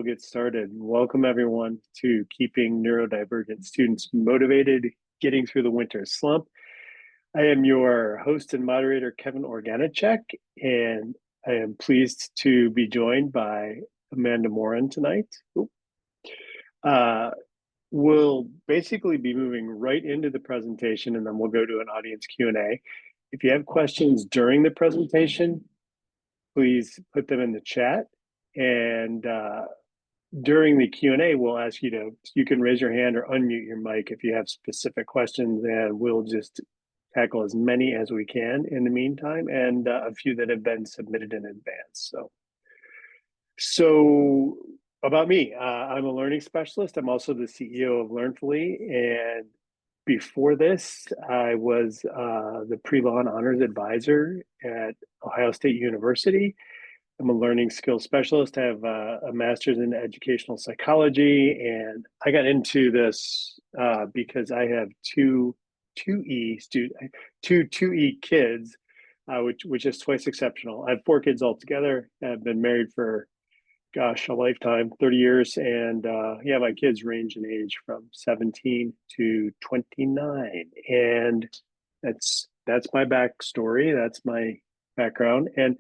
we'll get started. Welcome, everyone, to Keeping Neurodivergent Students Motivated, Getting Through the Winter Slump. I am your host and moderator, Kevin Organichek, and I am pleased to be joined by Amanda Morin tonight. We'll basically be moving right into the presentation, and then we'll go to an audience Q&A. If you have questions during the presentation, please put them in the chat. And during the Q&A, we'll ask you can raise your hand or unmute your mic if you have specific questions, and we'll just tackle as many as we can in the meantime, and a few that have been submitted in advance. So about me, I'm a learning specialist. I'm also the CEO of Learnfully, and before this, I was the pre-law and honors advisor at Ohio State University. I'm a learning skills specialist. I have a master's in educational psychology, and I got into this because I have two E kids, which is twice exceptional. I have 4 kids altogether. I've been married for a lifetime, 30 years, and my kids range in age from 17 to 29, and that's my backstory. That's my background. And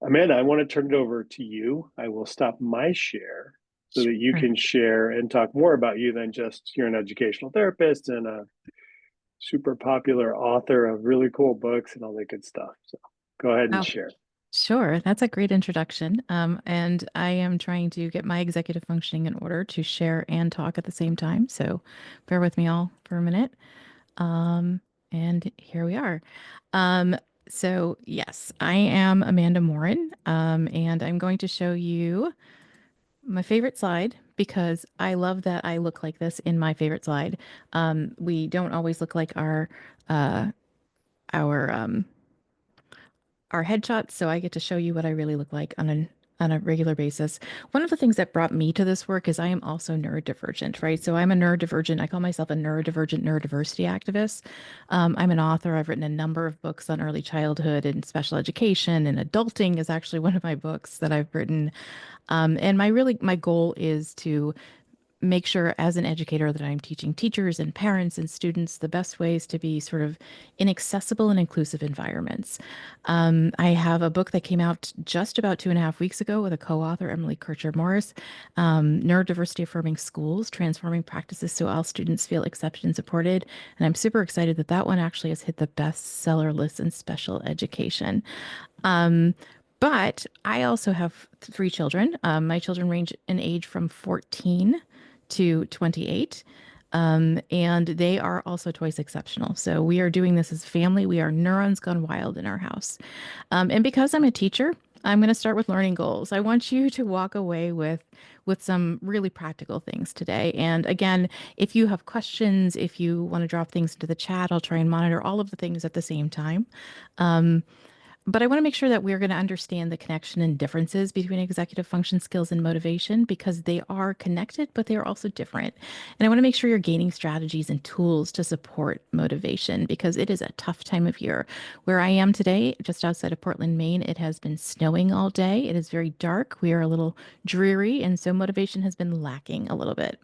Amanda, I want to turn it over to you. I will stop my share so that you can share and talk more about you than just you're an educational therapist and a super popular author of really cool books and all that good stuff. So go ahead and share. Sure. That's a great introduction. And I am trying to get my executive functioning in order to share and talk at the same time. So bear with me all for a minute. And here we are. So yes, I am Amanda Morin, and I'm going to show you my favorite slide because I love that I look like this in my favorite slide. We don't always look like our our headshots, so I get to show you what I really look like on a regular basis. One of the things that brought me to this work is I am also neurodivergent, right? So I'm a neurodivergent. I call myself a neurodivergent neurodiversity activist. I'm an author. I've written a number of books on early childhood and special education, and adulting is actually one of my books that I've written. And my goal is to make sure as an educator that I'm teaching teachers and parents and students the best ways to be sort of in accessible and inclusive environments. I have a book that came out just about 2.5 weeks ago with a co-author, Emily Kircher-Morris, Neurodiversity Affirming Schools, Transforming Practices so all students feel accepted and supported. And I'm super excited that that one actually has hit the bestseller list in special education. But I also have 3 children. My children range in age from 14 to 28. And they are also twice exceptional. So we are doing this as a family. We are neurons gone wild in our house. And because I'm a teacher, I'm going to start with learning goals. I want you to walk away with some really practical things today. And again, if you have questions, if you want to drop things into the chat, I'll try and monitor all of the things at the same time. But I want to make sure that we're going to understand the connection and differences between executive function skills and motivation because they are connected, but they are also different. And I want to make sure you're gaining strategies and tools to support motivation because it is a tough time of year. Where I am today, just outside of Portland, Maine, it has been snowing all day. It is very dark. We are a little dreary, and so motivation has been lacking a little bit.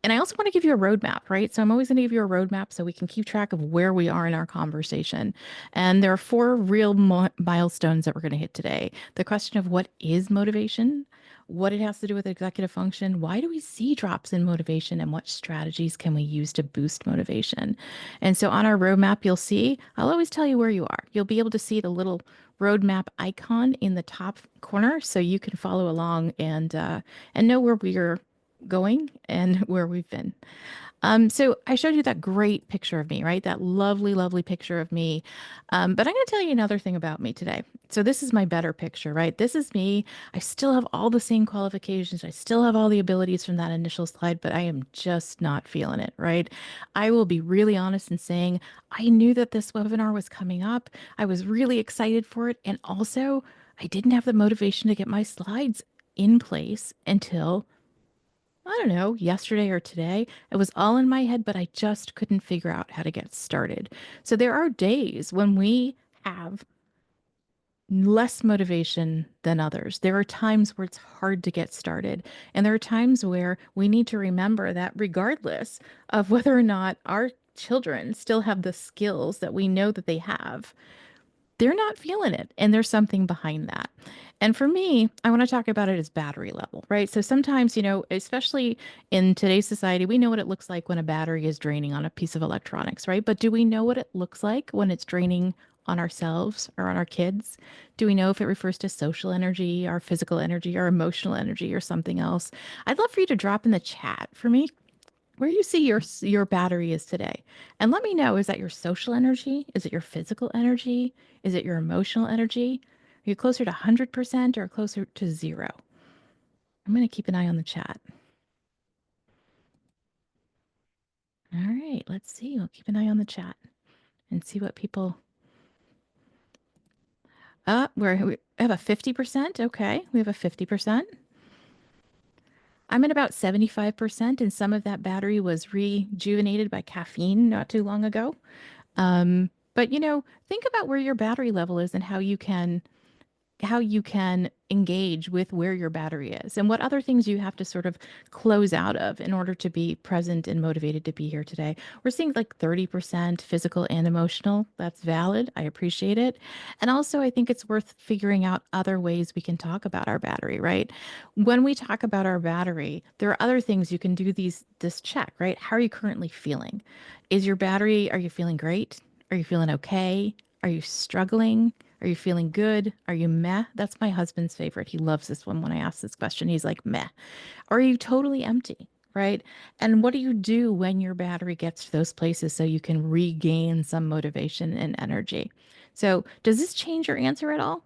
And I also want to give you a roadmap, right? So I'm always going to give you a roadmap so we can keep track of where we are in our conversation. And there are 4 real milestones that we're going to hit today. The question of what is motivation, what it has to do with executive function, why do we see drops in motivation, and what strategies can we use to boost motivation? And so on our roadmap, you'll see, I'll always tell you where you are. You'll be able to see the little roadmap icon in the top corner so you can follow along and know where we're going and where we've been. So I showed you that great picture of me, right? That lovely, lovely picture of me. But I'm going to tell you another thing about me today. So this is my better picture, right? This is me. I still have all the same qualifications. I still have all the abilities from that initial slide, but I am just not feeling it, right? I will be really honest in saying I knew that this webinar was coming up. I was really excited for it. And also, I didn't have the motivation to get my slides in place until I don't know, yesterday or today. It was all in my head, but I just couldn't figure out how to get started. So there are days when we have less motivation than others. There are times where it's hard to get started. And there are times where we need to remember that regardless of whether or not our children still have the skills that we know that they have, they're not feeling it. And there's something behind that. And for me, I want to talk about it as battery level, right? So sometimes, especially in today's society, we know what it looks like when a battery is draining on a piece of electronics, right? But do we know what it looks like when it's draining on ourselves or on our kids? Do we know if it refers to social energy, our physical energy, our emotional energy, or something else? I'd love for you to drop in the chat for me where you see your battery is today. And let me know, is that your social energy? Is it your physical energy? Is it your emotional energy? Are you closer to 100% or closer to zero? I'm going to keep an eye on the chat. All right, let's see. We'll keep an eye on the chat and see what people. We have a 50%. Okay, we have a 50%. I'm at about 75%, and some of that battery was rejuvenated by caffeine not too long ago. But think about where your battery level is and how you can engage with where your battery is and what other things you have to sort of close out of in order to be present and motivated to be here today. We're seeing like 30% physical and emotional. That's valid. I appreciate it. And also, I think it's worth figuring out other ways we can talk about our battery, right? When we talk about our battery, there are other things you can do this check, right? How are you currently feeling? Are you feeling great? Are you feeling okay? Are you struggling? Are you feeling good? Are you meh? That's my husband's favorite. He loves this one when I ask this question. He's like, meh. Or are you totally empty? Right. And what do you do when your battery gets to those places so you can regain some motivation and energy? So, does this change your answer at all?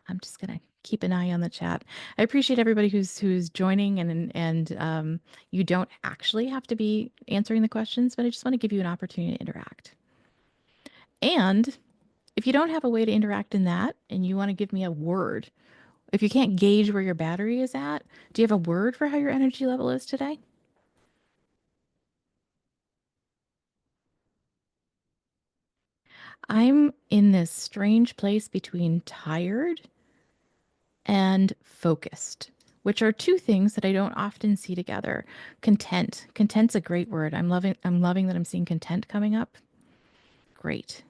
I'm just gonna keep an eye on the chat. I appreciate everybody who's joining, and you don't actually have to be answering the questions, but I just want to give you an opportunity to interact. And if you don't have a way to interact in that and you want to give me a word, if you can't gauge where your battery is at, do you have a word for how your energy level is today? I'm in this strange place between tired and focused, which are two things that I don't often see together. Content. Content's a great word. I'm loving that I'm seeing content coming up. Great.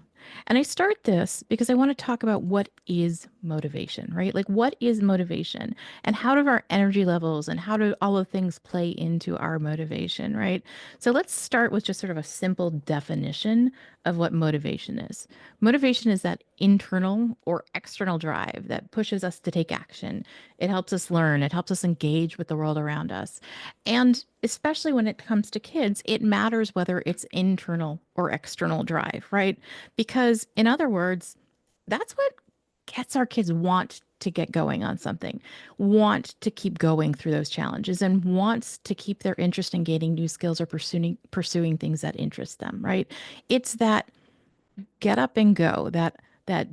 And I start this because I want to talk about what is motivation, right? Like, what is motivation and how do our energy levels and how do all of things play into our motivation, right? So let's start with just sort of a simple definition of what motivation is. Motivation is that internal or external drive that pushes us to take action. It helps us learn, it helps us engage with the world around us. And especially when it comes to kids, it matters whether it's internal or external drive, right? Because, in other words, that's what gets our kids want to get going on something, want to keep going through those challenges, and wants to keep their interest in gaining new skills or pursuing things that interest them, right? It's that get up and go, that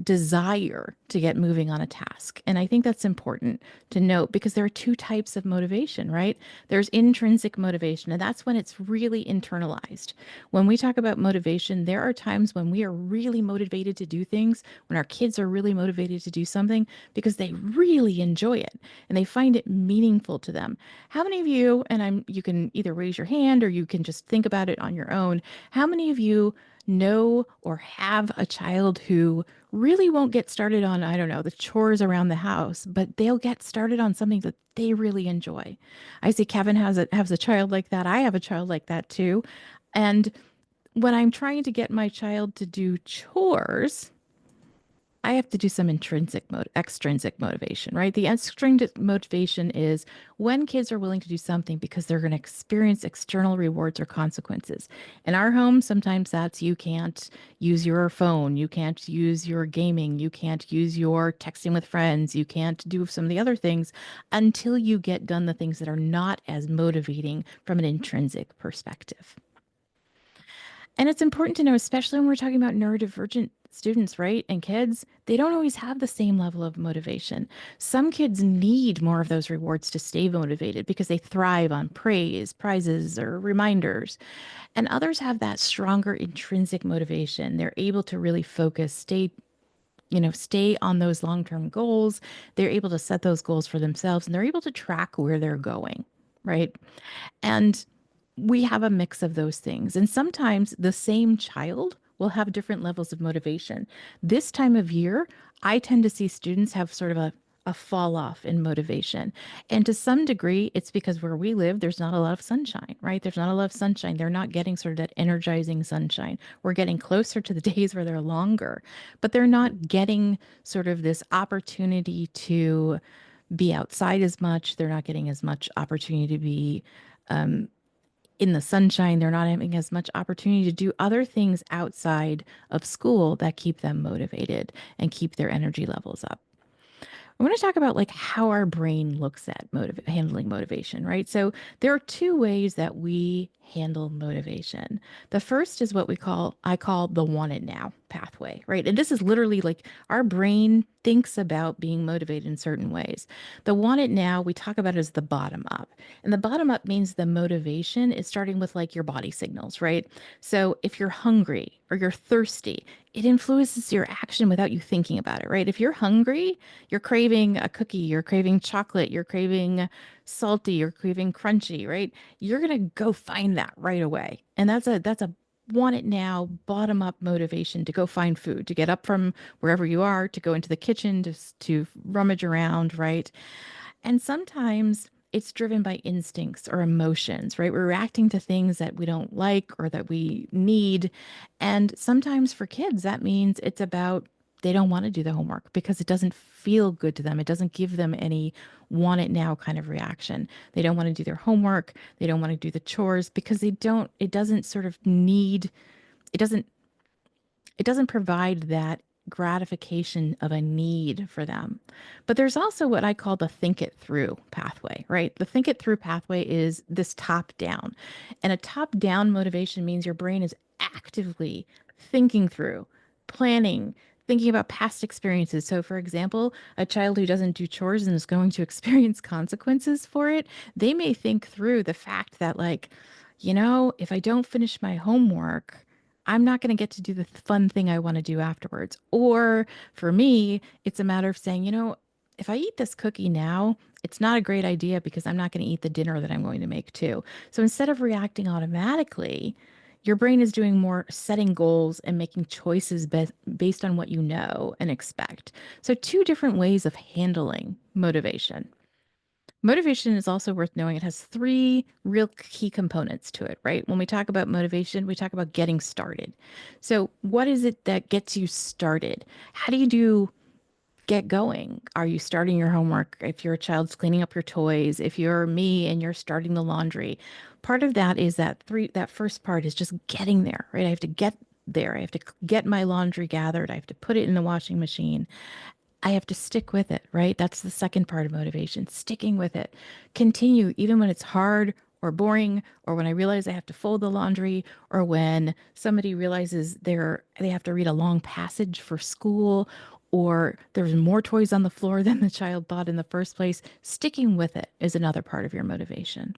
desire to get moving on a task. And I think that's important to note because there are two types of motivation, right? There's intrinsic motivation, and that's when it's really internalized. When we talk about motivation, there are times when we are really motivated to do things, when our kids are really motivated to do something because they really enjoy it and they find it meaningful to them. How many of you, and you can either raise your hand or you can just think about it on your own, how many of you know or have a child who really won't get started on, I don't know, the chores around the house, but they'll get started on something that they really enjoy? I see Kevin has a child like that. I have a child like that too. And when I'm trying to get my child to do chores, I have to do some extrinsic motivation, right? The extrinsic motivation is when kids are willing to do something because they're going to experience external rewards or consequences. In our home, sometimes that's you can't use your phone, you can't use your gaming, you can't use your texting with friends, you can't do some of the other things until you get done the things that are not as motivating from an intrinsic perspective. And it's important to know, especially when we're talking about neurodivergent students, right? And kids, they don't always have the same level of motivation. Some kids need more of those rewards to stay motivated because they thrive on praise, prizes, or reminders. And others have that stronger intrinsic motivation. They're able to really focus, stay stay on those long-term goals. They're able to set those goals for themselves and they're able to track where they're going, right? And we have a mix of those things. And sometimes the same child will have different levels of motivation. This time of year, I tend to see students have sort of a fall off in motivation. And to some degree, it's because where we live, there's not a lot of sunshine, right? There's not a lot of sunshine. They're not getting sort of that energizing sunshine. We're getting closer to the days where they're longer, but they're not getting sort of this opportunity to be outside as much. They're not getting as much opportunity to be in the sunshine. They're not having as much opportunity to do other things outside of school that keep them motivated and keep their energy levels up. I want to talk about like how our brain looks at handling motivation, right? So there are two ways that we handle motivation. The first is what I call the want it now pathway, right? And this is literally like our brain thinks about being motivated in certain ways. The want it now, we talk about it as the bottom up. And the bottom up means the motivation is starting with like your body signals, right? So if you're hungry or you're thirsty, it influences your action without you thinking about it, right? If you're hungry, you're craving a cookie, you're craving chocolate, you're craving salty, you're craving crunchy, right? You're going to go find that right away. And that's a want it now, bottom up motivation to go find food, to get up from wherever you are, to go into the kitchen, to rummage around, right? And sometimes it's driven by instincts or emotions, right? We're reacting to things that we don't like or that we need. And sometimes for kids, that means it's about they don't want to do the homework because it doesn't feel good to them. It doesn't give them any want it now kind of reaction. They don't want to do their homework. They don't want to do the chores because it doesn't sort of need, it doesn't it doesn't provide that gratification of a need for them. But there's also what I call the think it through pathway, right? The think it through pathway is this top down. And a top down motivation means your brain is actively thinking through, planning, thinking about past experiences. So, for example, a child who doesn't do chores and is going to experience consequences for it, they may think through the fact that, like, if I don't finish my homework, I'm not going to get to do the fun thing I want to do afterwards. Or for me, it's a matter of saying, if I eat this cookie now, it's not a great idea because I'm not going to eat the dinner that I'm going to make too. So instead of reacting automatically, your brain is doing more setting goals and making choices based on what you know and expect. So, two different ways of handling motivation. Motivation is also worth knowing. It has three real key components to it, right? When we talk about motivation, we talk about getting started. So, what is it that gets you started? How do you get going? Are you starting your homework? If your child's cleaning up your toys, if you're me and you're starting the laundry, part of that is that first part is just getting there, right? I have to get there. I have to get my laundry gathered. I have to put it in the washing machine. I have to stick with it, right? That's the second part of motivation, sticking with it. Continue even when it's hard or boring, or when I realize I have to fold the laundry, or when somebody realizes they have to read a long passage for school, or there's more toys on the floor than the child thought in the first place. Sticking with it is another part of your motivation.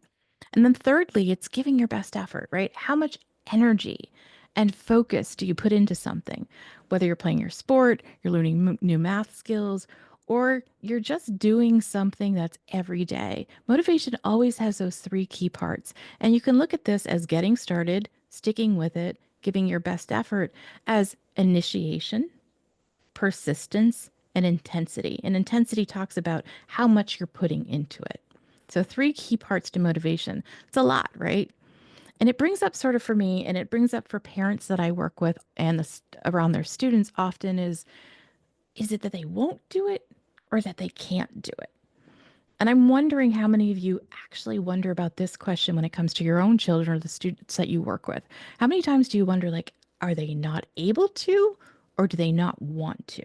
And then thirdly, it's giving your best effort, right? How much energy and focus do you put into something? Whether you're playing your sport, you're learning new math skills, or you're just doing something that's every day. Motivation always has those three key parts. And you can look at this as getting started, sticking with it, giving your best effort as initiation, persistence, and intensity. And intensity talks about how much you're putting into it. So, three key parts to motivation. It's a lot, right? And it brings up sort of for me, and it brings up for parents that I work with and around their students often is it that they won't do it or that they can't do it? And I'm wondering how many of you actually wonder about this question when it comes to your own children or the students that you work with. How many times do you wonder, like, are they not able to or do they not want to?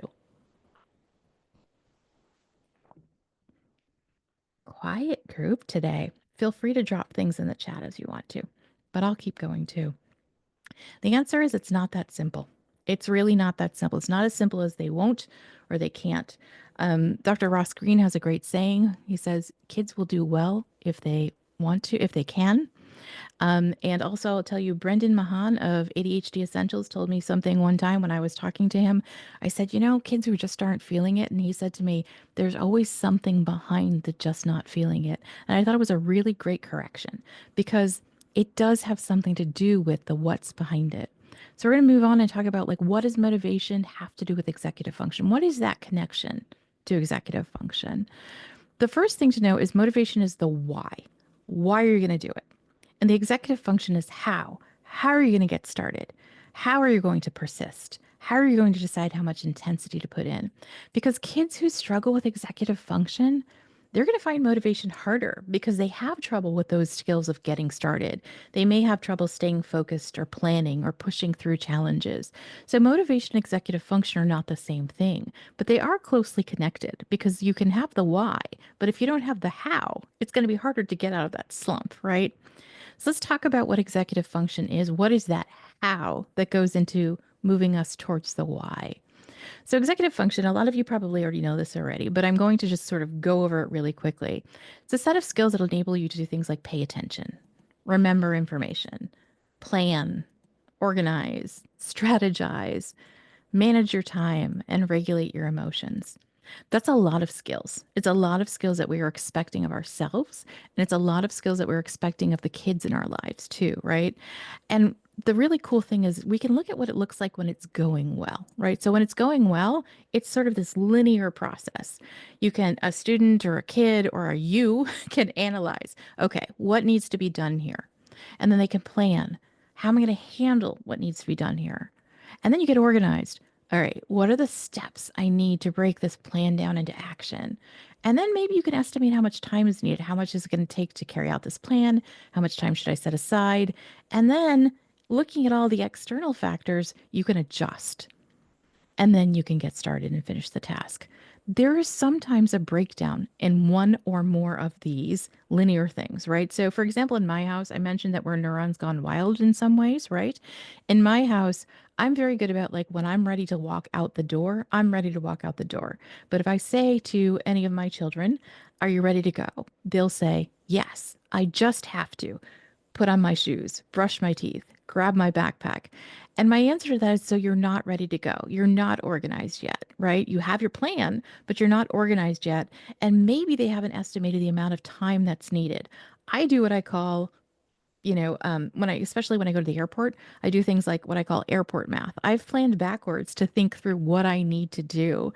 Quiet group today. Feel free to drop things in the chat as you want to, but I'll keep going too. The answer is it's not that simple. It's really not that simple. It's not as simple as they won't or they can't. Dr. Ross Green has a great saying. He says, kids will do well if they want to, if they can. And also, I'll tell you, Brendan Mahan of ADHD Essentials told me something one time when I was talking to him. I said, you know, kids who just aren't feeling it. And he said to me, there's always something behind the just not feeling it. And I thought it was a really great correction because it does have something to do with the what's behind it. So we're going to move on and talk about like what does motivation have to do with executive function? What is that connection to executive function? The first thing to know is motivation is the why. Why are you going to do it? And the executive function is how. How are you going to get started? How are you going to persist? How are you going to decide how much intensity to put in? Because kids who struggle with executive function, they're going to find motivation harder because they have trouble with those skills of getting started. They may have trouble staying focused or planning or pushing through challenges. So, motivation and executive function are not the same thing, but they are closely connected because you can have the why, but if you don't have the how, it's going to be harder to get out of that slump, right? So let's talk about what executive function is. What is that how that goes into moving us towards the why? So, executive function, a lot of you probably already know this already, but I'm going to just sort of go over it really quickly. It's a set of skills that enable you to do things like pay attention, remember information, plan, organize, strategize, manage your time, and regulate your emotions. That's a lot of skills. It's a lot of skills that we are expecting of ourselves. And it's a lot of skills that we're expecting of the kids in our lives too, right? And the really cool thing is we can look at what it looks like when it's going well, right? So when it's going well, it's sort of this linear process. You can, a student or a kid or a you can analyze, okay, what needs to be done here? And then they can plan, how am I going to handle what needs to be done here? And then you get organized. All right, what are the steps I need to break this plan down into action? And then maybe you can estimate how much time is needed. How much is it going to take to carry out this plan? How much time should I set aside? And then looking at all the external factors, you can adjust and then you can get started and finish the task. There is sometimes a breakdown in one or more of these linear things, right? So, for example, in my house, I mentioned that we're neurons gone wild in some ways, right? In my house, I'm very good about like when I'm ready to walk out the door, I'm ready to walk out the door. But if I say to any of my children, are you ready to go? They'll say, yes, I just have to put on my shoes, brush my teeth, grab my backpack. And my answer to that is so you're not ready to go. You're not organized yet, right? You have your plan, but you're not organized yet. And maybe they haven't estimated the amount of time that's needed. I do what I call, especially when I go to the airport, I do things like what I call airport math. I've planned backwards to think through what I need to do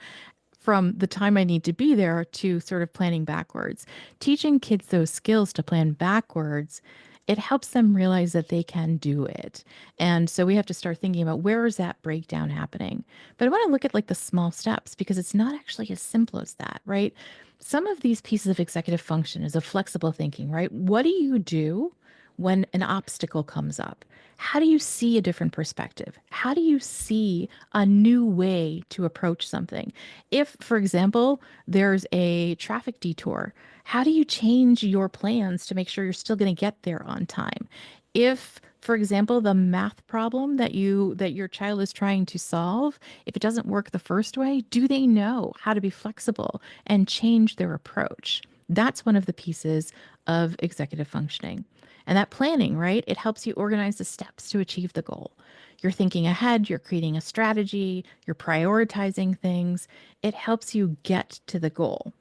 from the time I need to be there to sort of planning backwards. Teaching kids those skills to plan backwards, it helps them realize that they can do it. And so we have to start thinking about where is that breakdown happening. But I want to look at like the small steps because it's not actually as simple as that, right? Some of these pieces of executive function is a flexible thinking, right? What do you do when an obstacle comes up? How do you see a different perspective? How do you see a new way to approach something? If, for example, there's a traffic detour, how do you change your plans to make sure you're still going to get there on time? If, for example, the math problem that your child is trying to solve, if it doesn't work the first way, do they know how to be flexible and change their approach? That's one of the pieces of executive functioning. And that planning, right? It helps you organize the steps to achieve the goal. You're thinking ahead, you're creating a strategy, you're prioritizing things. It helps you get to the goal.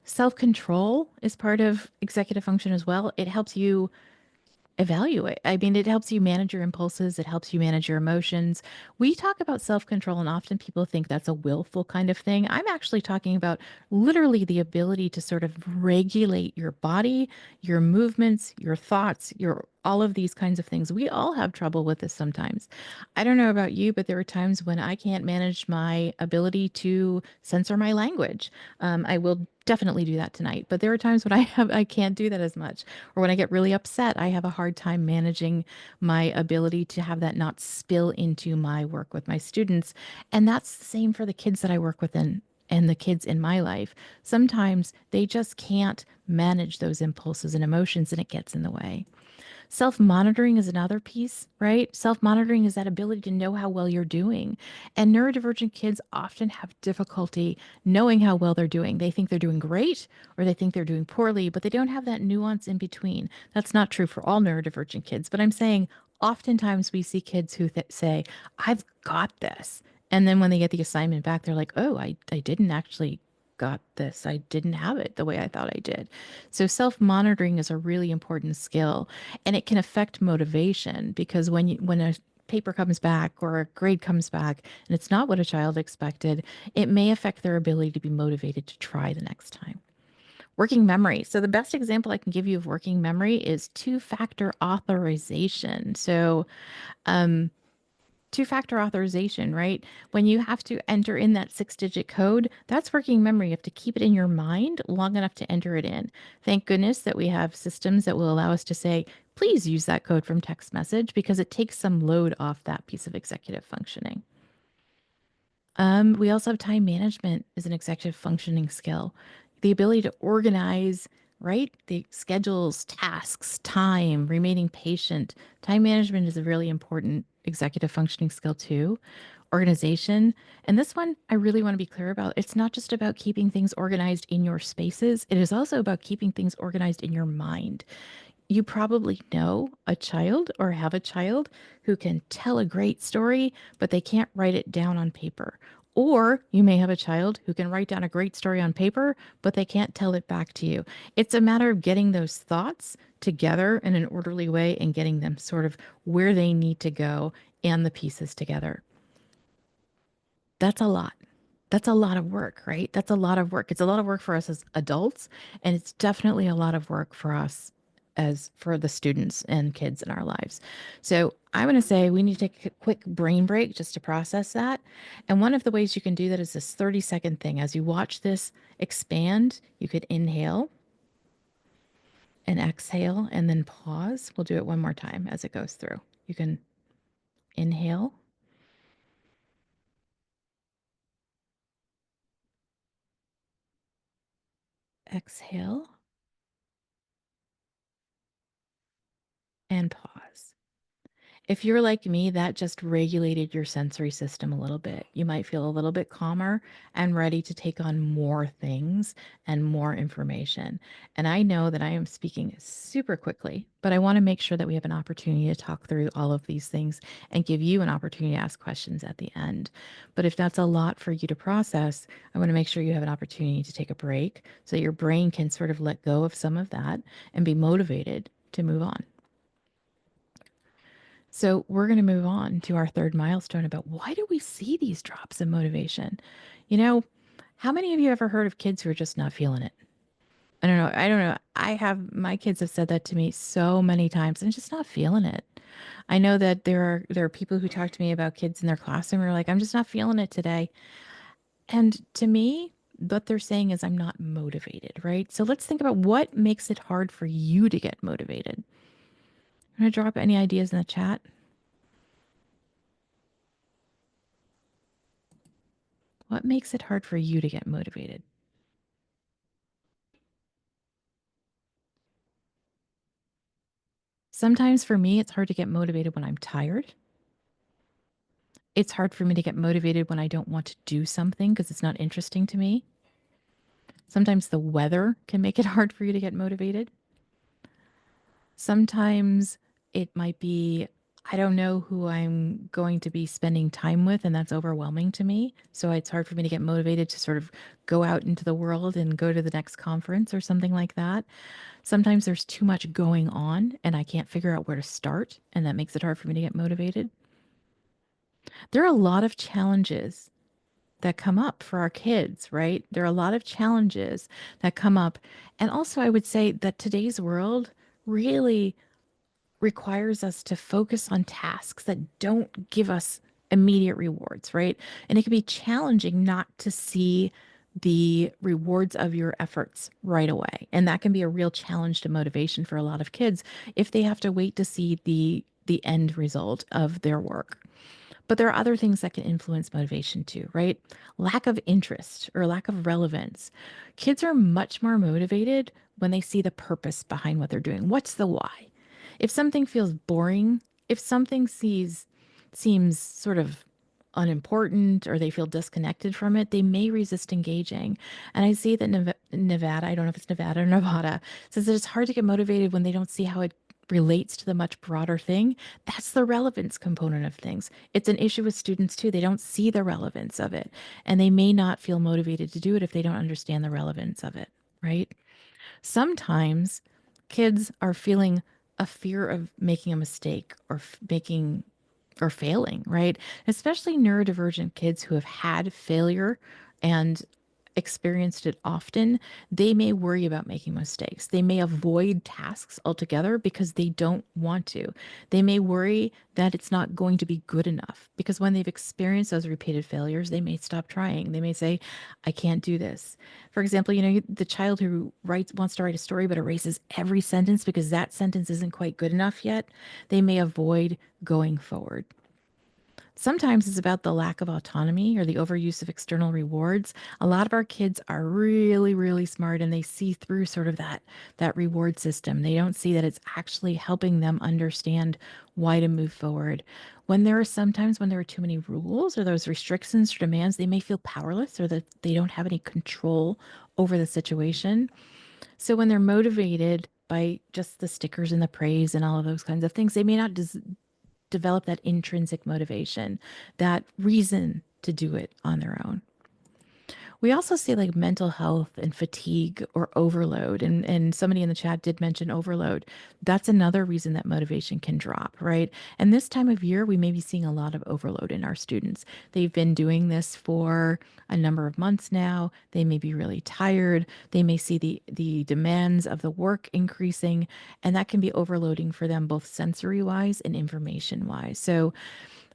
Self control is part of executive function as well. It helps you evaluate. I mean, it helps you manage your impulses, it helps you manage your emotions. We talk about self control, and often people think that's a willful kind of thing. I'm actually talking about literally the ability to sort of regulate your body, your movements, your thoughts, your all of these kinds of things. We all have trouble with this sometimes. I don't know about you, but there are times when I can't manage my ability to censor my language. I will definitely do that tonight, but there are times when I can't do that as much, or when I get really upset, I have a hard time managing my ability to have that not spill into my work with my students. And that's the same for the kids that I work with and the kids in my life. Sometimes they just can't manage those impulses and emotions and it gets in the way. Self-monitoring is another piece, right? Self-monitoring is that ability to know how well you're doing. And neurodivergent kids often have difficulty knowing how well they're doing. They think they're doing great or they think they're doing poorly, but they don't have that nuance in between. That's not true for all neurodivergent kids, but I'm saying oftentimes we see kids who say, I've got this. And then when they get the assignment back, they're like, oh, I didn't actually got this. I didn't have it the way I thought I did. So self-monitoring is a really important skill, and it can affect motivation because when a paper comes back or a grade comes back and it's not what a child expected, it may affect their ability to be motivated to try the next time. Working memory. So the best example I can give you of working memory is two-factor authorization. So um, two-factor authorization, right? When you have to enter in that six-digit code, that's working memory. You have to keep it in your mind long enough to enter it in. Thank goodness that we have systems that will allow us to say, please use that code from text message because it takes some load off that piece of executive functioning. We also have time management as an executive functioning skill. The ability to organize, right? The schedules, tasks, time, remaining patient. Time management is a really important executive functioning skill too. Organization. And this one I really want to be clear about. It's not just about keeping things organized in your spaces. It is also about keeping things organized in your mind. You probably know a child or have a child who can tell a great story, but they can't write it down on paper. Or you may have a child who can write down a great story on paper, but they can't tell it back to you. It's a matter of getting those thoughts together in an orderly way and getting them sort of where they need to go and the pieces together. That's a lot. That's a lot of work, right? That's a lot of work. It's a lot of work for us as adults, and it's definitely a lot of work for us as for the students and kids in our lives. So I'm going to say we need to take a quick brain break just to process that. And one of the ways you can do that is this 30-second thing. As you watch this expand, you could inhale and exhale and then pause. We'll do it one more time as it goes through. You can inhale, exhale, and pause. If you're like me, that just regulated your sensory system a little bit. You might feel a little bit calmer and ready to take on more things and more information. And I know that I am speaking super quickly, but I want to make sure that we have an opportunity to talk through all of these things and give you an opportunity to ask questions at the end. But if that's a lot for you to process, I want to make sure you have an opportunity to take a break so that your brain can sort of let go of some of that and be motivated to move on. So we're going to move on to our third milestone about why do we see these drops in motivation? You know, how many of you ever heard of kids who are just not feeling it? I don't know. I don't know. I have my kids have said that to me so many times and just not feeling it. I know that there are people who talk to me about kids in their classroom who are like, I'm just not feeling it today. And to me, what they're saying is I'm not motivated, right? So let's think about what makes it hard for you to get motivated. I'm going to drop any ideas in the chat. What makes it hard for you to get motivated? Sometimes for me, it's hard to get motivated when I'm tired. It's hard for me to get motivated when I don't want to do something because it's not interesting to me. Sometimes the weather can make it hard for you to get motivated. Sometimes it might be, I don't know who I'm going to be spending time with, and that's overwhelming to me. So it's hard for me to get motivated to sort of go out into the world and go to the next conference or something like that. Sometimes there's too much going on and I can't figure out where to start, and that makes it hard for me to get motivated. There are a lot of challenges that come up for our kids, right? There are a lot of challenges that come up. And also, I would say that today's world really requires us to focus on tasks that don't give us immediate rewards, right? And it can be challenging not to see the rewards of your efforts right away. And that can be a real challenge to motivation for a lot of kids if they have to wait to see the end result of their work. But there are other things that can influence motivation too, right? Lack of interest or lack of relevance. Kids are much more motivated when they see the purpose behind what they're doing. What's the why? If something feels boring, if something seems sort of unimportant or they feel disconnected from it, they may resist engaging. And I see that Nevada, I don't know if it's Nevada or Nevada, says that it's hard to get motivated when they don't see how it relates to the much broader thing. That's the relevance component of things. It's an issue with students too. They don't see the relevance of it, and they may not feel motivated to do it if they don't understand the relevance of it, right? Sometimes kids are feeling a fear of making a mistake or making or failing, right? Especially neurodivergent kids who have had failure and experienced it often, they may worry about making mistakes. They may avoid tasks altogether because they don't want to. They may worry that it's not going to be good enough because when they've experienced those repeated failures, they may stop trying. They may say, I can't do this. For example, the child who wants to write a story but erases every sentence because that sentence isn't quite good enough yet, they may avoid going forward. Sometimes it's about the lack of autonomy or the overuse of external rewards. A lot of our kids are really, really smart and they see through sort of that reward system. They don't see that it's actually helping them understand why to move forward. When there are sometimes when there are too many rules or those restrictions or demands, they may feel powerless or that they don't have any control over the situation. So when they're motivated by just the stickers and the praise and all of those kinds of things, they may not develop that intrinsic motivation, that reason to do it on their own. We also see like mental health and fatigue or overload. And somebody in the chat did mention overload. That's another reason that motivation can drop, right? And this time of year, we may be seeing a lot of overload in our students. They've been doing this for a number of months now. They may be really tired. They may see the demands of the work increasing, and that can be overloading for them, both sensory wise and information wise. So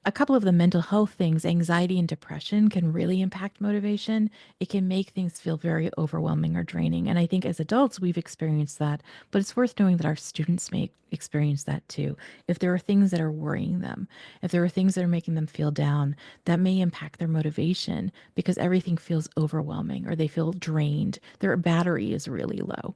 a couple of the mental health things, anxiety and depression can really impact motivation. It can make things feel very overwhelming or draining. And I think as adults, we've experienced that, but it's worth knowing that our students may experience that too. If there are things that are worrying them, if there are things that are making them feel down, that may impact their motivation because everything feels overwhelming or they feel drained. Their battery is really low.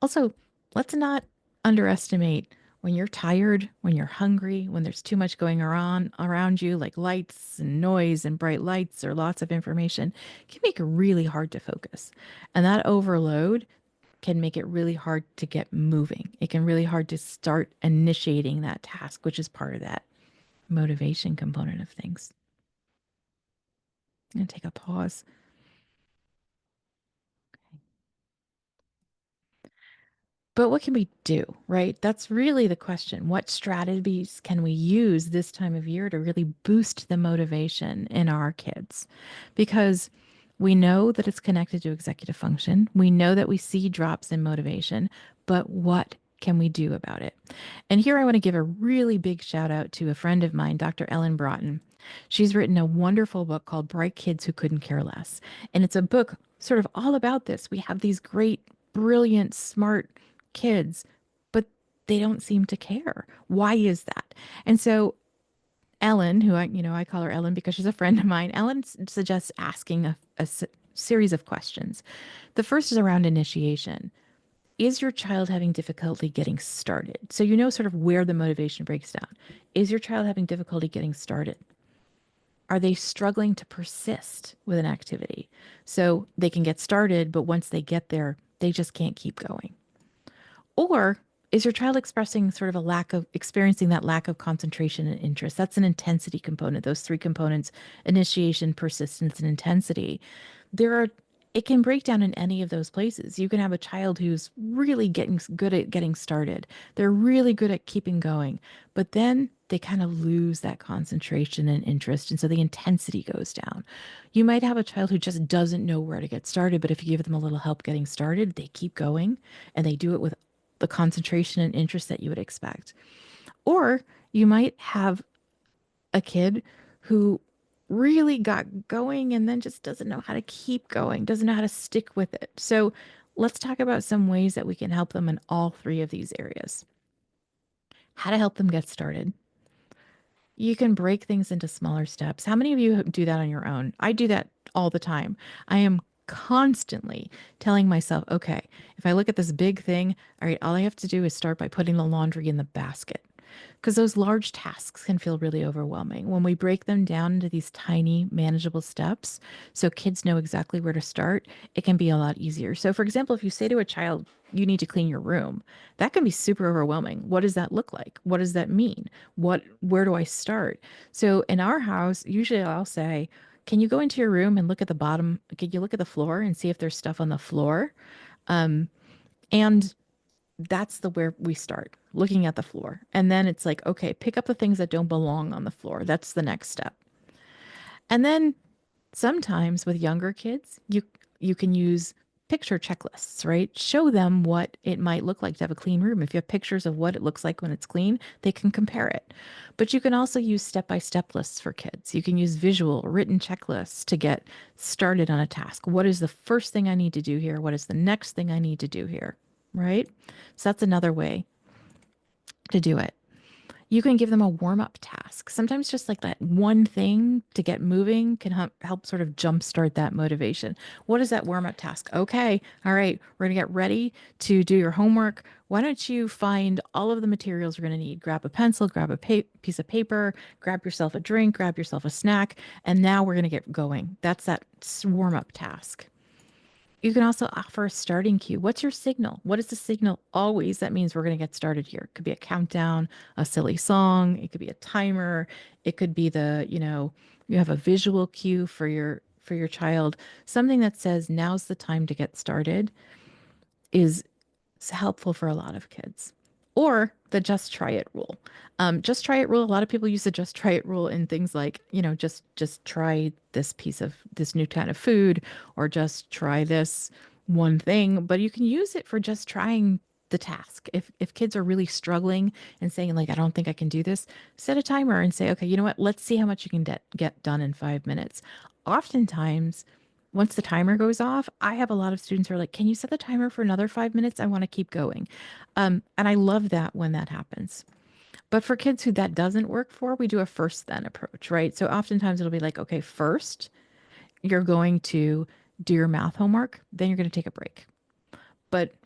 Also, let's not underestimate when you're tired, when you're hungry, when there's too much going on around you, like lights and noise and bright lights or lots of information, it can make it really hard to focus. And that overload can make it really hard to get moving. It can really hard to start initiating that task, which is part of that motivation component of things. I'm going to take a pause. But what can we do, right? That's really the question. What strategies can we use this time of year to really boost the motivation in our kids? Because we know that it's connected to executive function. We know that we see drops in motivation, but what can we do about it? And here I want to give a really big shout out to a friend of mine, Dr. Ellen Broughton. She's written a wonderful book called Bright Kids Who Couldn't Care Less. And it's a book sort of all about this. We have these great, brilliant, smart kids, but they don't seem to care. Why is that? And so Ellen, who I call her Ellen because she's a friend of mine, Ellen suggests asking a series of questions. The first is around initiation. Is your child having difficulty getting started? So you know sort of where the motivation breaks down. Is your child having difficulty getting started? Are they struggling to persist with an activity? So they can get started, but once they get there, they just can't keep going. Or is your child expressing sort of experiencing that lack of concentration and interest? That's an intensity component, those three components: initiation, persistence, and intensity. There are, it can break down in any of those places. You can have a child who's really getting good at getting started. They're really good at keeping going, but then they kind of lose that concentration and interest. And so the intensity goes down. You might have a child who just doesn't know where to get started, but if you give them a little help getting started, they keep going and they do it with the concentration and interest that you would expect. Or you might have a kid who really got going and then just doesn't know how to keep going, doesn't know how to stick with it. So let's talk about some ways that we can help them in all three of these areas. How to help them get started. You can break things into smaller steps. How many of you do that on your own? I do that all the time. I am constantly telling myself, okay, if I look at this big thing, all right, all I have to do is start by putting the laundry in the basket. Because those large tasks can feel really overwhelming. When we break them down into these tiny, manageable steps, so kids know exactly where to start, it can be a lot easier. So, for example, if you say to a child, you need to clean your room, that can be super overwhelming. What does that look like? What does that mean? Where do I start? So, in our house, usually I'll say, can you go into your room and look at the bottom? Can you look at the floor and see if there's stuff on the floor? Um, and that's the where we start looking at the floor. And then it's like, okay, pick up the things that don't belong on the floor. That's the next step. And then sometimes with younger kids, you can use picture checklists, right? Show them what it might look like to have a clean room. If you have pictures of what it looks like when it's clean, they can compare it. But you can also use step-by-step lists for kids. You can use visual, written checklists to get started on a task. What is the first thing I need to do here? What is the next thing I need to do here? Right? So that's another way to do it. You can give them a warm up task. Sometimes just like that one thing to get moving can help sort of jumpstart that motivation. What is that warm up task? Okay, all right, we're going to get ready to do your homework. Why don't you find all of the materials you're going to need? Grab a pencil, grab a piece of paper, grab yourself a drink, grab yourself a snack, and now we're going to get going. That's that warm up task. You can also offer a starting cue. What's your signal? What is the signal always? That means we're going to get started here. It could be a countdown, a silly song. It could be a timer. It could be you have a visual cue for your child. Something that says now's the time to get started is helpful for a lot of kids. Or the just try it rule. Just try it rule. A lot of people use the just try it rule in things like, just try this piece of this new kind of food, or just try this one thing. But you can use it for just trying the task. If kids are really struggling and saying like, I don't think I can do this, set a timer and say, okay, you know what? Let's see how much you can get done in 5 minutes. Oftentimes, once the timer goes off, I have a lot of students who are like, can you set the timer for another 5 minutes? I want to keep going. And I love that when that happens. But for kids who that doesn't work for, we do a first then approach, right? So oftentimes it'll be like, okay, first you're going to do your math homework, then you're going to take a break.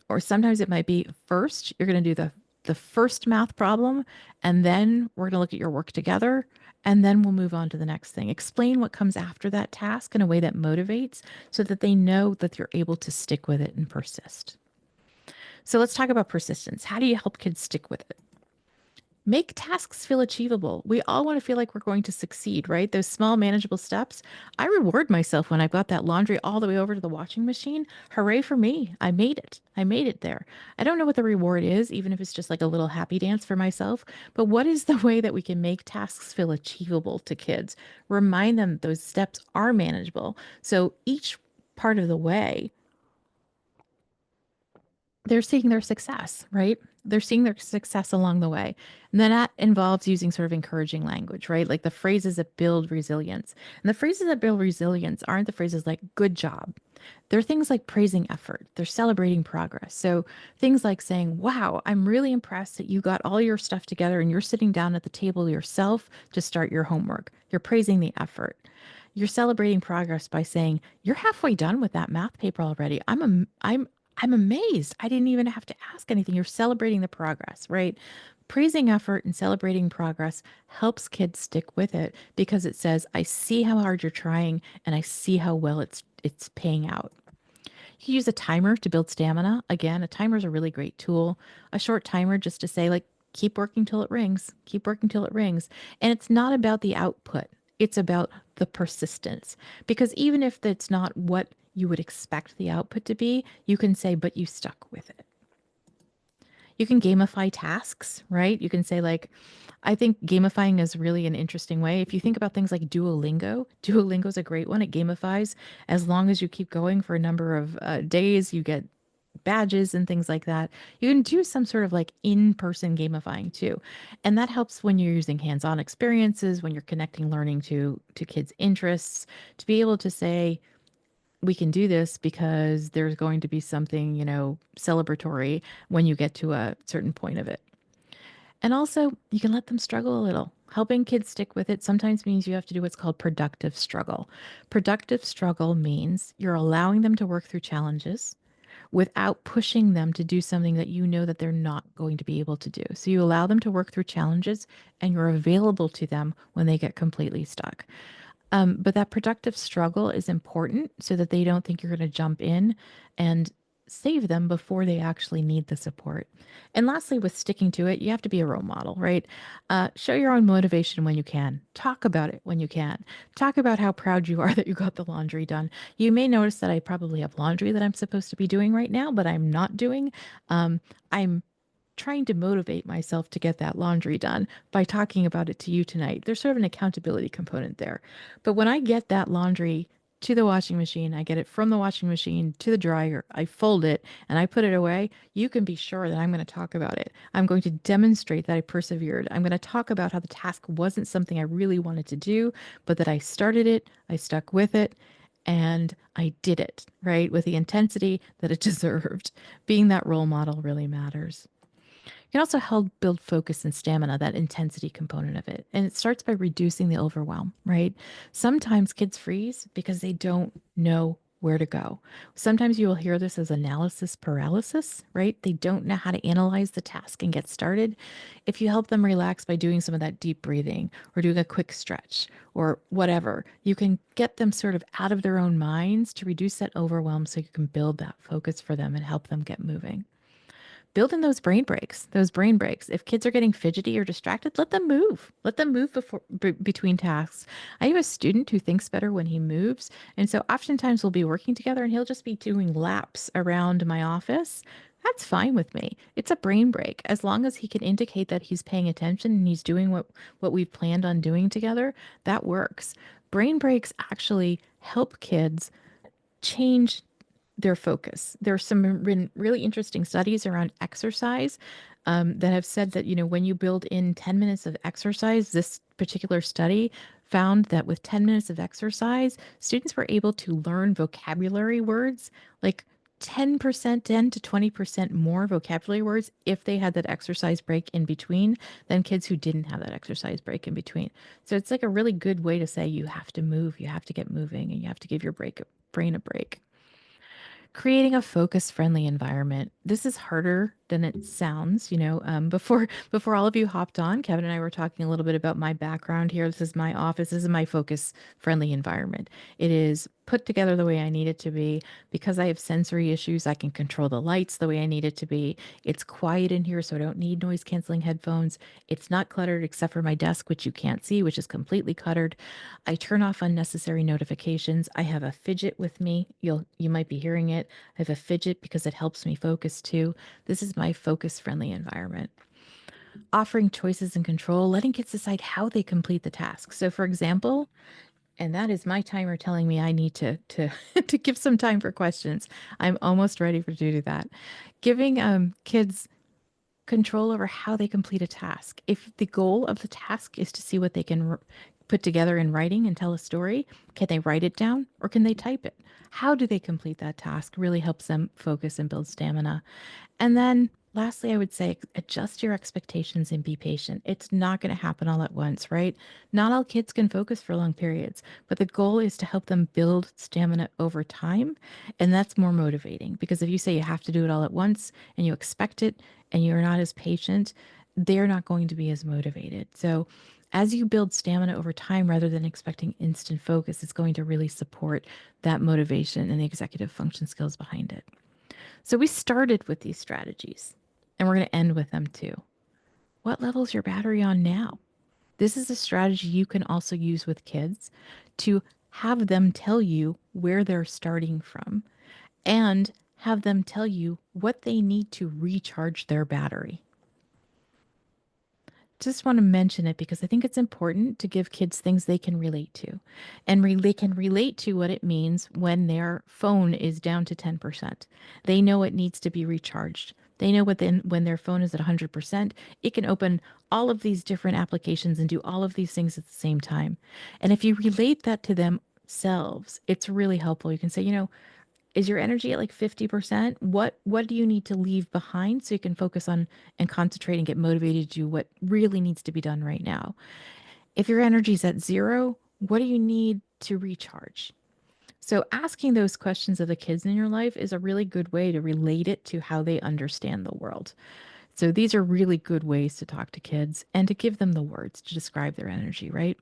Or sometimes it might be first you're going to do the first math problem, and then we're going to look at your work together, and then we'll move on to the next thing. Explain what comes after that task in a way that motivates so that they know that you're able to stick with it and persist. So let's talk about persistence. How do you help kids stick with it? Make tasks feel achievable. We all want to feel like we're going to succeed, right? Those small, manageable steps. I reward myself when I've got that laundry all the way over to the washing machine. Hooray for me. I made it. I made it there. I don't know what the reward is, even if it's just like a little happy dance for myself. But what is the way that we can make tasks feel achievable to kids? Remind them those steps are manageable. So each part of the way, they're seeing their success, right? They're seeing their success along the way. And then that involves using sort of encouraging language, right? Like the phrases that build resilience. And the phrases that build resilience aren't the phrases like good job. They're things like praising effort. They're celebrating progress. So things like saying, wow, I'm really impressed that you got all your stuff together and you're sitting down at the table yourself to start your homework. You're praising the effort. You're celebrating progress by saying, you're halfway done with that math paper already. I'm amazed. I didn't even have to ask anything. You're celebrating the progress, right? Praising effort and celebrating progress helps kids stick with it because it says, I see how hard you're trying and I see how well it's paying out. You can use a timer to build stamina. Again, a timer is a really great tool. A short timer just to say, like, keep working till it rings, keep working till it rings. And it's not about the output, it's about the persistence. Because even if it's not what you would expect the output to be, you can say, but you stuck with it. You can gamify tasks, right? You can say, like, I think gamifying is really an interesting way. If you think about things like Duolingo is a great one. It gamifies. As long as you keep going for a number of days, you get badges and things like that. You can do some sort of like in-person gamifying too. And that helps when you're using hands-on experiences, when you're connecting learning to kids' interests, to be able to say, we can do this because there's going to be something, celebratory when you get to a certain point of it. And also, you can let them struggle a little. Helping kids stick with it sometimes means you have to do what's called productive struggle. Productive struggle means you're allowing them to work through challenges without pushing them to do something that you know that they're not going to be able to do. So you allow them to work through challenges and you're available to them when they get completely stuck. But that productive struggle is important so that they don't think you're going to jump in and save them before they actually need the support. And lastly, with sticking to it, you have to be a role model, right? Show your own motivation when you can. Talk about it when you can. Talk about how proud you are that you got the laundry done. You may notice that I probably have laundry that I'm supposed to be doing right now, but I'm not doing. I'm trying to motivate myself to get that laundry done by talking about it to you tonight. There's sort of an accountability component there. But when I get that laundry to the washing machine, I get it from the washing machine to the dryer, I fold it and I put it away, you can be sure that I'm going to talk about it. I'm going to demonstrate that I persevered. I'm going to talk about how the task wasn't something I really wanted to do, but that I started it, I stuck with it, and I did it, right? With the intensity that it deserved. Being that role model really matters. You can also help build focus and stamina, that intensity component of it. And it starts by reducing the overwhelm, right? Sometimes kids freeze because they don't know where to go. Sometimes you will hear this as analysis paralysis, right? They don't know how to analyze the task and get started. If you help them relax by doing some of that deep breathing or doing a quick stretch or whatever, you can get them sort of out of their own minds to reduce that overwhelm so you can build that focus for them and help them get moving. Build in those brain breaks, those brain breaks. If kids are getting fidgety or distracted, let them move. Let them move between tasks. I have a student who thinks better when he moves. And so oftentimes we'll be working together and he'll just be doing laps around my office. That's fine with me. It's a brain break. As long as he can indicate that he's paying attention and he's doing what we've planned on doing together, that works. Brain breaks actually help kids change their focus. There are some really interesting studies around exercise that have said that, when you build in 10 minutes of exercise, this particular study found that with 10 minutes of exercise, students were able to learn vocabulary words like 10%, 10 to 20% more vocabulary words if they had that exercise break in between than kids who didn't have that exercise break in between. So it's like a really good way to say you have to move, you have to get moving, and you have to give your brain a break. Creating a focus friendly environment. This is harder than it sounds. Before all of you hopped on, Kevin and I were talking a little bit about my background here. This is my office. This is my focus friendly environment. It is put together the way I need it to be. Because I have sensory issues, I can control the lights the way I need it to be. It's quiet in here, so I don't need noise canceling headphones. It's not cluttered except for my desk, which you can't see, which is completely cluttered. I turn off unnecessary notifications. I have a fidget with me. You might be hearing it. I have a fidget because it helps me focus too. This is my focus friendly environment. Offering choices and control, letting kids decide how they complete the task. So for example, and that is my timer telling me I need to to give some time for questions. I'm almost ready to do that. Giving kids control over how they complete a task. If the goal of the task is to see what they can put together in writing and tell a story, can they write it down or can they type it? How do they complete that task really helps them focus and build stamina. And then lastly, I would say adjust your expectations and be patient. It's not going to happen all at once, right? Not all kids can focus for long periods, but the goal is to help them build stamina over time. And that's more motivating because if you say you have to do it all at once and you expect it and you're not as patient, they're not going to be as motivated. So as you build stamina over time rather than expecting instant focus, it's going to really support that motivation and the executive function skills behind it. So we started with these strategies and we're going to end with them too. What level is your battery on now? This is a strategy you can also use with kids to have them tell you where they're starting from and have them tell you what they need to recharge their battery. Just want to mention it because I think it's important to give kids things they can relate to. And they can relate to what it means when their phone is down to 10%. They know it needs to be recharged. They know when their phone is at 100%, it can open all of these different applications and do all of these things at the same time. And if you relate that to themselves, it's really helpful. You can say, is your energy at like 50%? What do you need to leave behind so you can focus on and concentrate and get motivated to do what really needs to be done right now? If your energy's at zero, what do you need to recharge? So, asking those questions of the kids in your life is a really good way to relate it to how they understand the world. So, these are really good ways to talk to kids and to give them the words to describe their energy, right?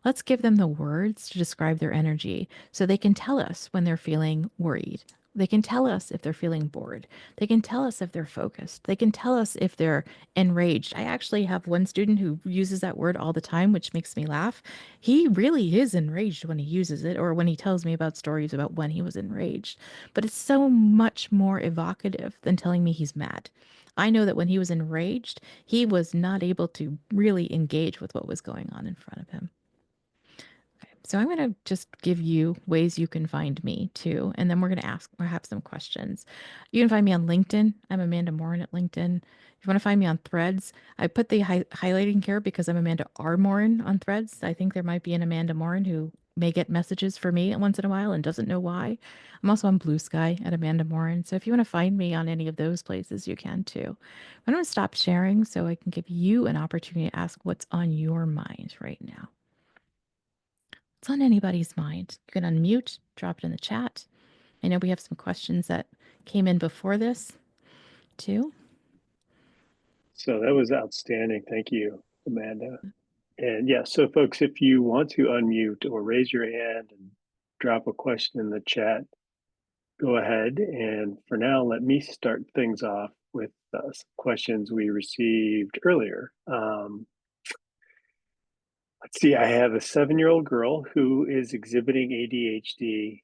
Let's give them the words to describe their energy so they can tell us when they're feeling worried. They can tell us if they're feeling bored. They can tell us if they're focused. They can tell us if they're enraged. I actually have one student who uses that word all the time, which makes me laugh. He really is enraged when he uses it or when he tells me about stories about when he was enraged. But it's so much more evocative than telling me he's mad. I know that when he was enraged, he was not able to really engage with what was going on in front of him. Okay, so I'm going to just give you ways you can find me too, and then we're going to ask or have some questions. You can find me on LinkedIn. I'm Amanda Morin at LinkedIn. If you want to find me on Threads, I put the highlighting here because I'm Amanda R. Morin on Threads. I think there might be an Amanda Morin who may get messages for me once in a while and doesn't know why. I'm also on Blue Sky at Amanda Morin. So if you want to find me on any of those places, you can too. I'm going to stop sharing so I can give you an opportunity to ask what's on your mind right now. It's on anybody's mind. You can unmute, drop it in the chat. I know we have some questions that came in before this too. So that was outstanding. Thank you, Amanda. And yeah, so folks, if you want to unmute or raise your hand and drop a question in the chat, go ahead. And for now, let me start things off with some questions we received earlier. Let's see, I have a 7-year-old girl who is exhibiting ADHD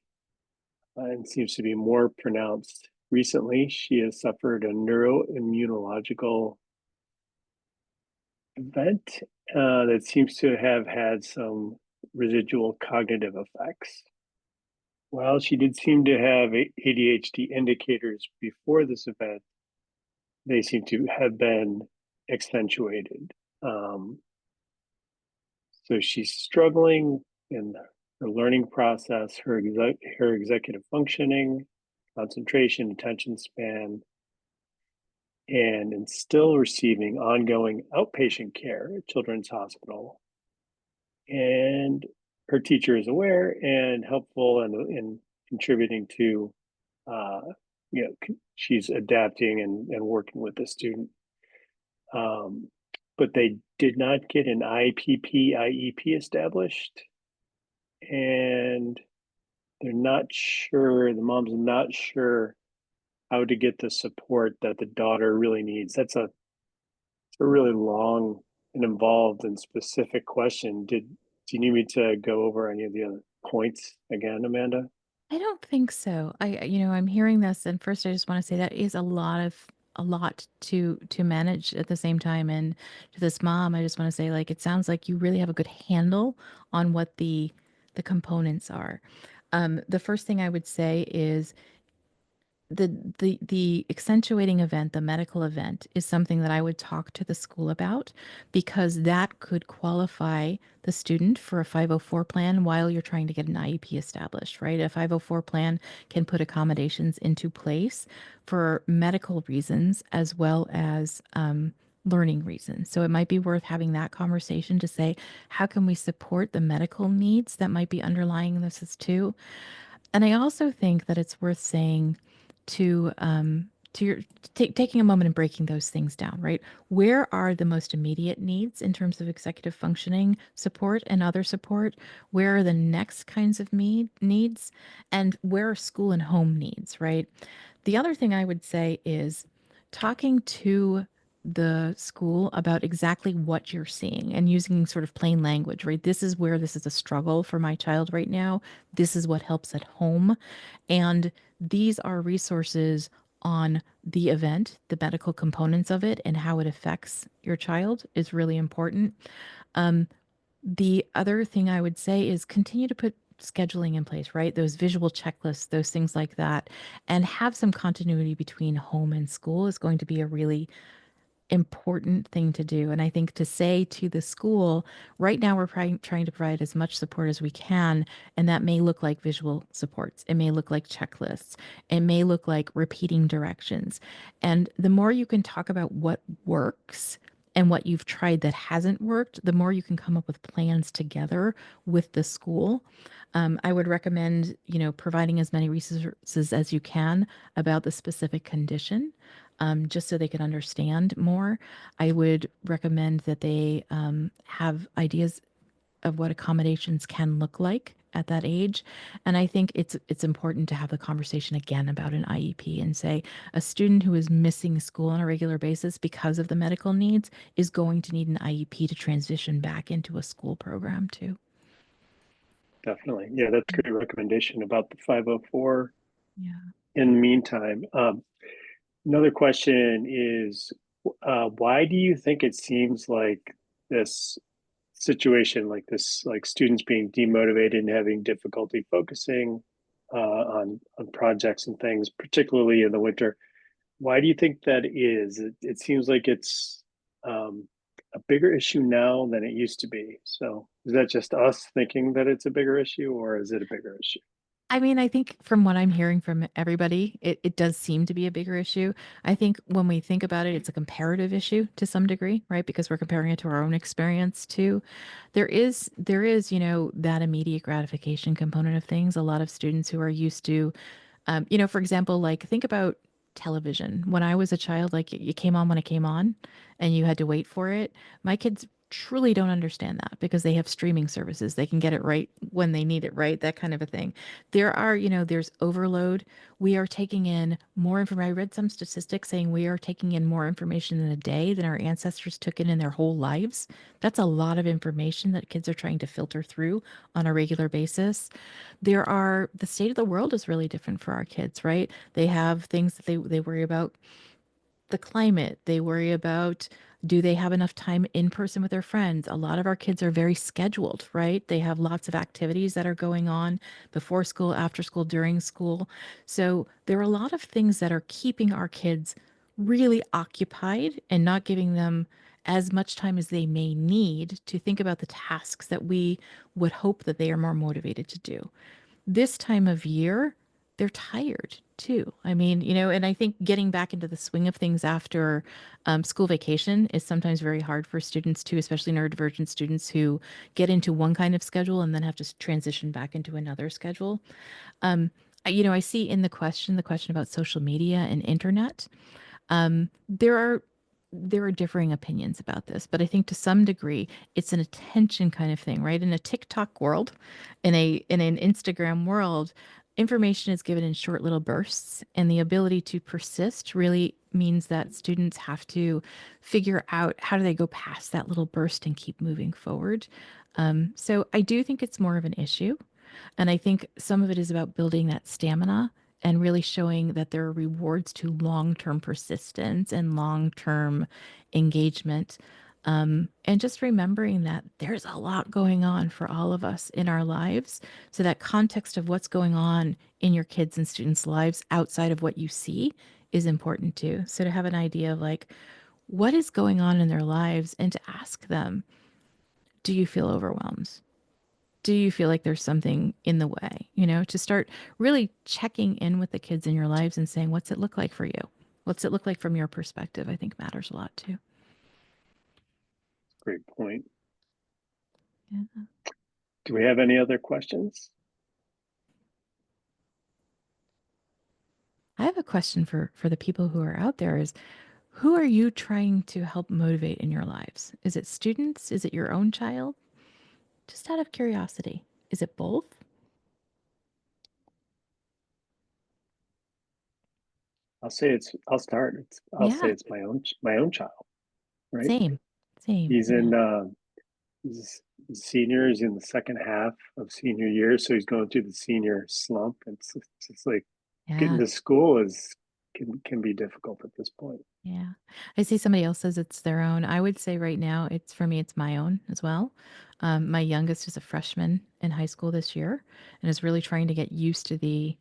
and seems to be more pronounced. Recently, she has suffered a neuroimmunological event that seems to have had some residual cognitive effects. While she did seem to have ADHD indicators before this event, they seem to have been accentuated. Um, so she's struggling in her learning process, her executive functioning, concentration, attention span, and still receiving ongoing outpatient care at Children's Hospital. And her teacher is aware and helpful in contributing to, uh, she's adapting and working with the student. But they did not get an IEP established, and they're not sure, the mom's not sure how to get the support that the daughter really needs. It's a really long and involved and specific question. Do you need me to go over any of the other points again, Amanda? I don't think so. I'm hearing this, and first I just want to say that is a lot to manage at the same time. And to this mom, I just want to say, like, it sounds like you really have a good handle on what the components are. The first thing I would say is the accentuating event, the medical event, is something that I would talk to the school about because that could qualify the student for a 504 plan while you're trying to get an IEP established, right? A 504 plan can put accommodations into place for medical reasons as well as learning reasons. So it might be worth having that conversation to say, how can we support the medical needs that might be underlying this as too? And I also think that it's worth saying to your taking a moment and breaking those things down, right? Where are the most immediate needs in terms of executive functioning support and other support? Where are the next kinds of needs? And where are school and home needs, right? The other thing I would say is talking to the school about exactly what you're seeing and using sort of plain language, right? This is where this is a struggle for my child right now. This is what helps at home. And these are resources on the event, the medical components of it, and how it affects your child is really important. The other thing I would say is continue to put scheduling in place, right? Those visual checklists, those things like that, and have some continuity between home and school is going to be a really important thing to do. And I think to say to the school, right now we're trying to provide as much support as we can. And that may look like visual supports. It may look like checklists. It may look like repeating directions. And the more you can talk about what works and what you've tried that hasn't worked, the more you can come up with plans together with the school. I would recommend, providing as many resources as you can about the specific condition, just so they can understand more. I would recommend that they have ideas of what accommodations can look like at that age. And I think it's important to have the conversation again about an IEP and say a student who is missing school on a regular basis because of the medical needs is going to need an IEP to transition back into a school program too. Definitely. Yeah, that's a great recommendation about the 504. Yeah. In the meantime, another question is, why do you think it seems like this situation, like this, like students being demotivated and having difficulty focusing on projects and things, particularly in the winter? Why do you think that is? It seems like it's um, a bigger issue now than it used to be. So is that just us thinking that it's a bigger issue, or is it a bigger issue? I mean, I think from what I'm hearing from everybody, it does seem to be a bigger issue. I think when we think about it, it's a comparative issue to some degree, right? Because we're comparing it to our own experience too. There is, that immediate gratification component of things. A lot of students who are used to for example, like think about television. When I was a child, like it came on when it came on and you had to wait for it. My kids truly don't understand that because they have streaming services. They can get it right when they need it, right? That kind of a thing. There's overload. We are taking in more information. I read some statistics saying we are taking in more information in a day than our ancestors took in their whole lives. That's a lot of information that kids are trying to filter through on a regular basis. The state of the world is really different for our kids, right? They have things that they worry about the climate. They worry about, do they have enough time in person with their friends? A lot of our kids are very scheduled, right? They have lots of activities that are going on before school, after school, during school. So there are a lot of things that are keeping our kids really occupied and not giving them as much time as they may need to think about the tasks that we would hope that they are more motivated to do. This time of year, they're tired too. I mean, and I think getting back into the swing of things after school vacation is sometimes very hard for students too, especially neurodivergent students who get into one kind of schedule and then have to transition back into another schedule. I see in the question about social media and internet. Um, there are there are differing opinions about this, but I think to some degree it's an attention kind of thing, right? In a TikTok world, in an Instagram world, information is given in short little bursts, and the ability to persist really means that students have to figure out how do they go past that little burst and keep moving forward. So I do think it's more of an issue. And I think some of it is about building that stamina and really showing that there are rewards to long term persistence and long term engagement. And just remembering that there's a lot going on for all of us in our lives. So, that context of what's going on in your kids' and students' lives outside of what you see is important too. So, to have an idea of like, what is going on in their lives and to ask them, do you feel overwhelmed? Do you feel like there's something in the way? To start really checking in with the kids in your lives and saying, what's it look like for you? What's it look like from your perspective? I think matters a lot too. Great point. Yeah. Do we have any other questions? I have a question for the people who are out there is who are you trying to help motivate in your lives? Is it students? Is it your own child? Just out of curiosity. Is it both? I'll start. I'll say Yeah. it's my own child, right? Same. Same. He's Yeah. in he's senior. He's in the second half of senior year, so he's going through the senior slump. It's just like getting Yeah. to school is can be difficult at this point. Yeah. I see somebody else says it's their own. I would say right now, it's for me, it's my own as well. My youngest is a freshman in high school this year and is really trying to get used to the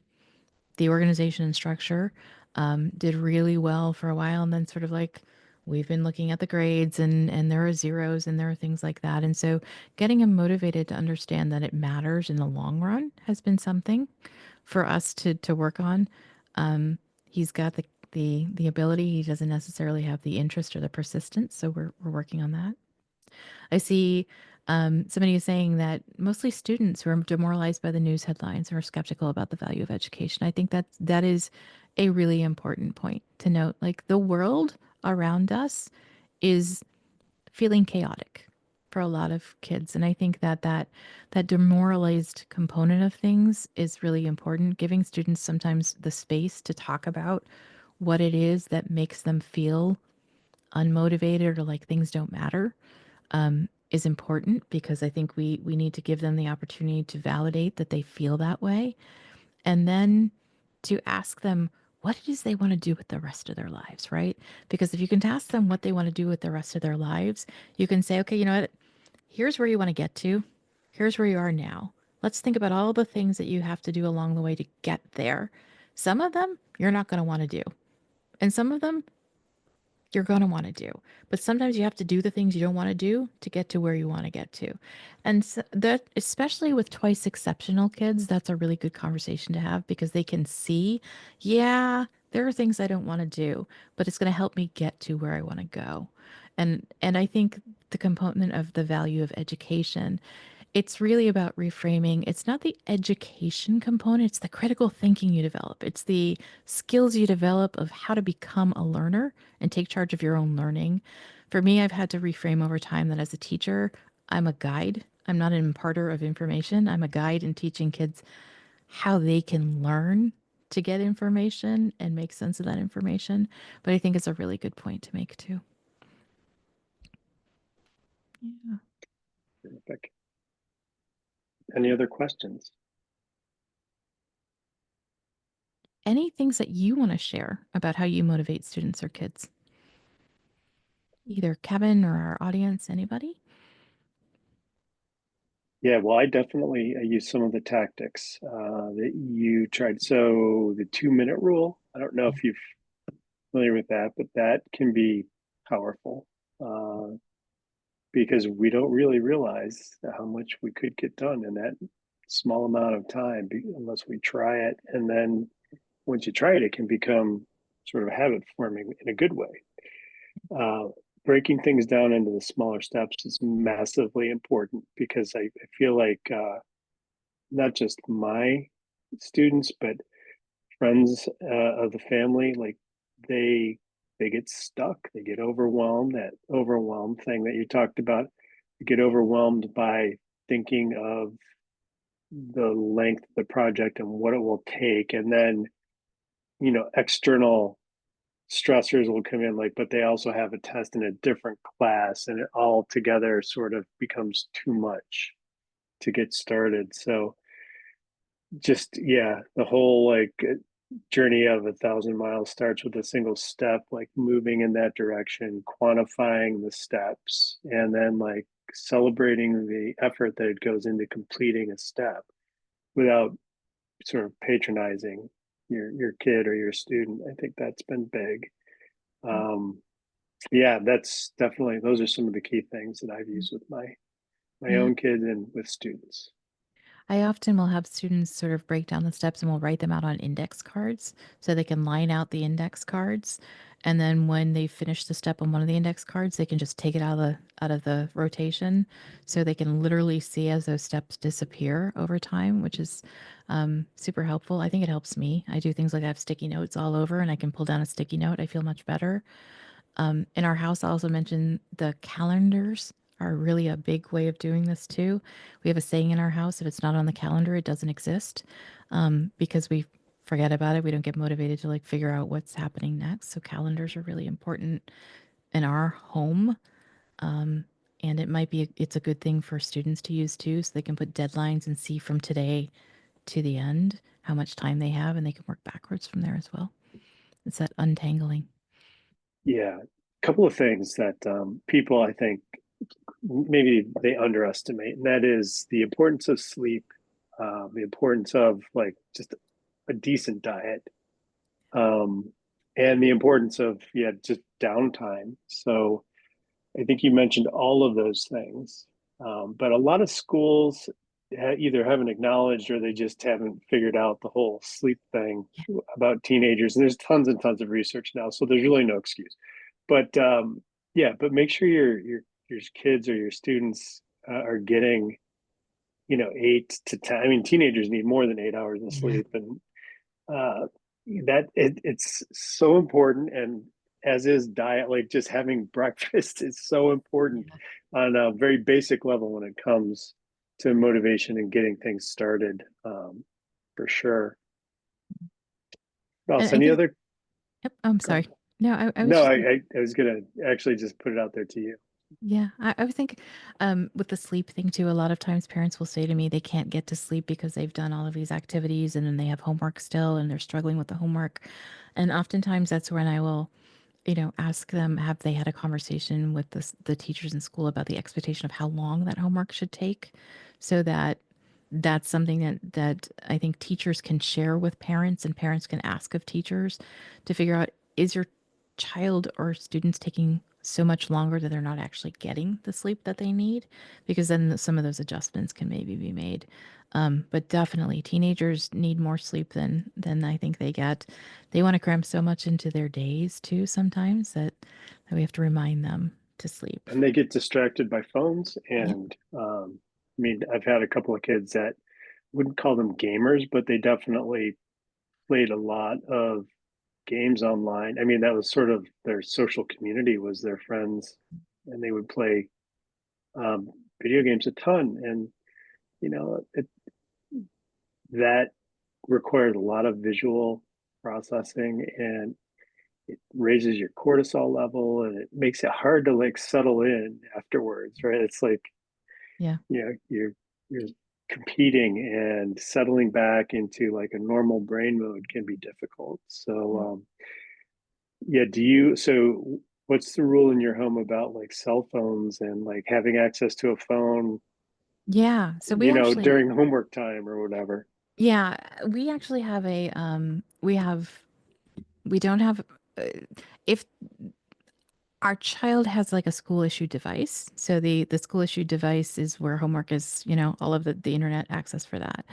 organization and structure. Did really well for a while and then sort of like we've been looking at the grades and there are zeros and there are things like that. And so getting him motivated to understand that it matters in the long run has been something for us to work on. He's got the ability. He doesn't necessarily have the interest or the persistence. So we're working on that. I see somebody is saying that mostly students who are demoralized by the news headlines and are skeptical about the value of education. I think that is a really important point to note. Like the world around us is feeling chaotic for a lot of kids, and I think that demoralized component of things is really important. Giving students sometimes the space to talk about what it is that makes them feel unmotivated or like things don't matter is important because I think we need to give them the opportunity to validate that they feel that way, and then to ask them what it is they want to do with the rest of their lives, right? Because if you can ask them what they want to do with the rest of their lives, you can say, okay, you know what? Here's where you want to get to. Here's where you are now. Let's think about all the things that you have to do along the way to get there. Some of them you're not going to want to do, and some of them you're going to want to do. But sometimes you have to do the things you don't want to do to get to where you want to get to. And so that, especially with twice exceptional kids, that's a really good conversation to have because they can see, yeah, there are things I don't want to do, but it's going to help me get to where I want to go. And I think the component of the value of education, it's really about reframing. It's not the education component, it's the critical thinking you develop. It's the skills you develop of how to become a learner and take charge of your own learning. For me, I've had to reframe over time that as a teacher, I'm a guide. I'm not an imparter of information. I'm a guide in teaching kids how they can learn to get information and make sense of that information. But I think it's a really good point to make too. Yeah. Terrific. Any other questions? Any things that you want to share about how you motivate students or kids? Either Kevin or our audience, anybody? Yeah, well, I definitely use some of the tactics that you tried. So the 2-minute rule, I don't know if you're familiar with that, but that can be powerful because we don't really realize how much we could get done in that small amount of time unless we try it. And then once you try it, it can become sort of habit forming in a good way. Uh, Breaking things down into the smaller steps is massively important because I feel like not just my students, but friends of the family, like they they get stuck, they get overwhelmed. That overwhelmed thing that you talked about, you get overwhelmed by thinking of the length of the project and what it will take, and then external stressors will come in, like, but they also have a test in a different class, and it all together sort of becomes too much to get started. So just, yeah, the whole like journey of 1,000 miles starts with a single step, like moving in that direction, quantifying the steps, and then like celebrating the effort that it goes into completing a step without sort of patronizing your kid or your student. I think that's been big. um yeah, that's definitely, those are some of the key things that I've used with my Yeah. own kids and with students. I often will have students sort of break down the steps and we'll write them out on index cards so they can line out the index cards. And then when they finish the step on one of the index cards, they can just take it out of the rotation. So they can literally see as those steps disappear over time, which is super helpful. I think it helps me. I do things like I have sticky notes all over and I can pull down a sticky note. I feel much better. In our house, I also mentioned the calendars are really a big way of doing this too. We have a saying in our house: if it's not on the calendar, it doesn't exist, because we forget about it. We don't get motivated to like figure out what's happening next. So calendars are really important in our home. Um, and it's a good thing for students to use too, so they can put deadlines and see from today to the end how much time they have, and they can work backwards from there as well. It's that untangling. Yeah, a couple of things that people, I think, maybe they underestimate, and that is the importance of sleep, the importance of like just a decent diet, um, and the importance of, yeah, just downtime. So I think you mentioned all of those things, but a lot of schools either haven't acknowledged or they just haven't figured out the whole sleep thing about teenagers. And there's tons and tons of research now, so there's really no excuse. But yeah, but make sure your kids or your students are getting 8 to 10. I mean, teenagers need more than 8 hours of Yeah. sleep, and uh, it's so important. And as is diet, like just having breakfast is so important Yeah. on a very basic level when it comes to motivation and getting things started, for sure. What And else? I Any think, other? yep, I'm Go ahead. sorry. No, I was No, just I was gonna actually just put it out there to you. Yeah, I would think with the sleep thing too, a lot of times parents will say to me they can't get to sleep because they've done all of these activities and then they have homework still and they're struggling with the homework. And oftentimes that's when I will, ask them, have they had a conversation with the teachers in school about the expectation of how long that homework should take so that that's something that I think teachers can share with parents and parents can ask of teachers to figure out, is your child or students taking so much longer that they're not actually getting the sleep that they need? Because then some of those adjustments can maybe be made. But definitely teenagers need more sleep than I think they get. They want to cram so much into their days too sometimes that we have to remind them to sleep. And they get distracted by phones. Yep. And I mean, I've had a couple of kids that wouldn't call them gamers, but they definitely played a lot of games online. I mean, that was sort of their social community, was their friends, and they would play um, video games a ton. And that requires a lot of visual processing, and it raises your cortisol level, and it makes it hard to like settle in afterwards, right? It's like Yeah. you're competing, and settling back into like a normal brain mode can be difficult. So yeah, so what's the rule in your home about like cell phones and like having access to a phone, Yeah. So we actually during homework time or whatever? Yeah, we actually have we don't have, uh, if our child has like a school issued device. So the school issued device is where homework is, all of the internet access for that.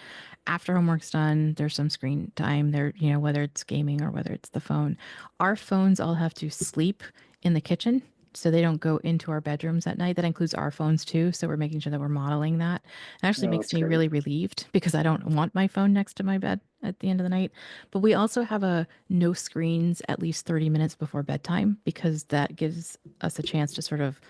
After homework's done, there's some screen time there, whether it's gaming or whether it's the phone. Our phones all have to sleep in the kitchen. So they don't go into our bedrooms at night. That includes our phones too. So we're making sure that we're modeling that. It actually Oh, makes that's me great. really relieved because I don't want my phone next to my bed at the end of the night. But we also have a no screens at least 30 minutes before bedtime because that gives us a chance to sort of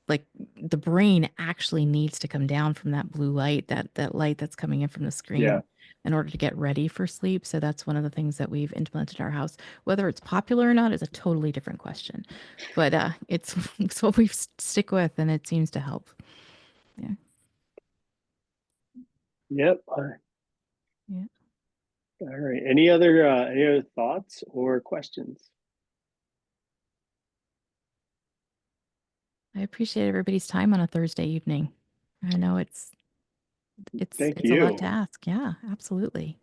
like the brain actually needs to come down from that blue light, that light that's coming in from the Yeah. screen in order to get ready for sleep. So that's one of the things that we've implemented in our house. Whether it's popular or not is a totally different question. But it's it's what we stick with and it seems to help. Yeah. Yep. Yeah. All right. Any other thoughts or questions? I appreciate everybody's time on a Thursday evening. I know Thank it's a lot to you. ask. Yeah, absolutely.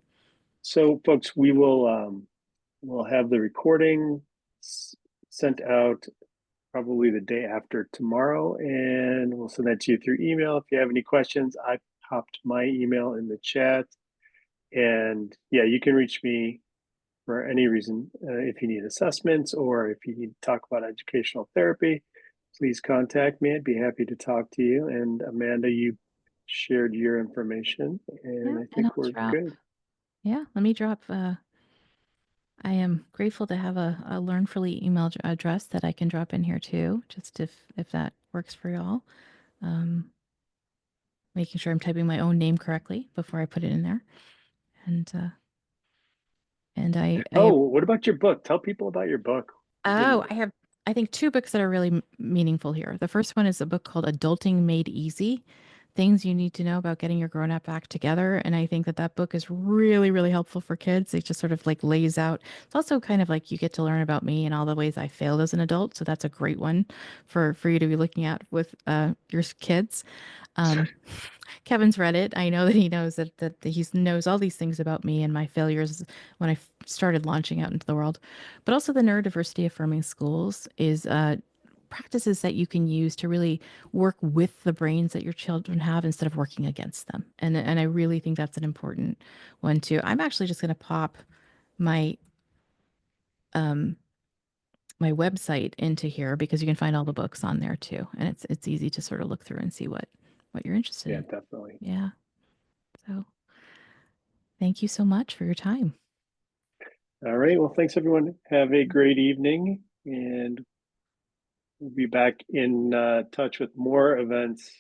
So, folks, we'll have the recording sent out probably the day after tomorrow, and we'll send that to you through email. If you have any questions, I popped my email in the chat, and yeah, you can reach me for any reason, if you need assessments or if you need to talk about educational therapy. Please contact me. I'd be happy to talk to you. And Amanda, you shared your information, and Yeah, I and think I'll we're drop. good. Yeah, let me drop. I am grateful to have a Learnfully email address that I can drop in here too, just if that works for y'all. Um, Making sure I'm typing my own name correctly before I put it in there. And I Oh, what about your book? Tell people about your book. You oh, can. I have, I think, two books that are really meaningful here. The first one is a book called Adulting Made Easy: Things You Need to Know About Getting Your Grown Up Act Together. And I think that that book is really, really helpful for kids. It just sort of like lays out, it's also kind of like you get to learn about me and all the ways I failed as an adult. So that's a great one for you to be looking at with your kids. Um, Kevin's read it. I know that he knows that he knows all these things about me and my failures when I started launching out into the world. But also the neurodiversity affirming schools is practices that you can use to really work with the brains that your children have instead of working against them. And I really think that's an important one too. I'm actually just going to pop my um my website into here because you can find all the books on there too, and it's easy to sort of look through and see what you're interested Yeah, in. definitely. Yeah. So thank you so much for your time. All right. Well, thanks everyone. Have a great evening, and we'll be back in touch with more events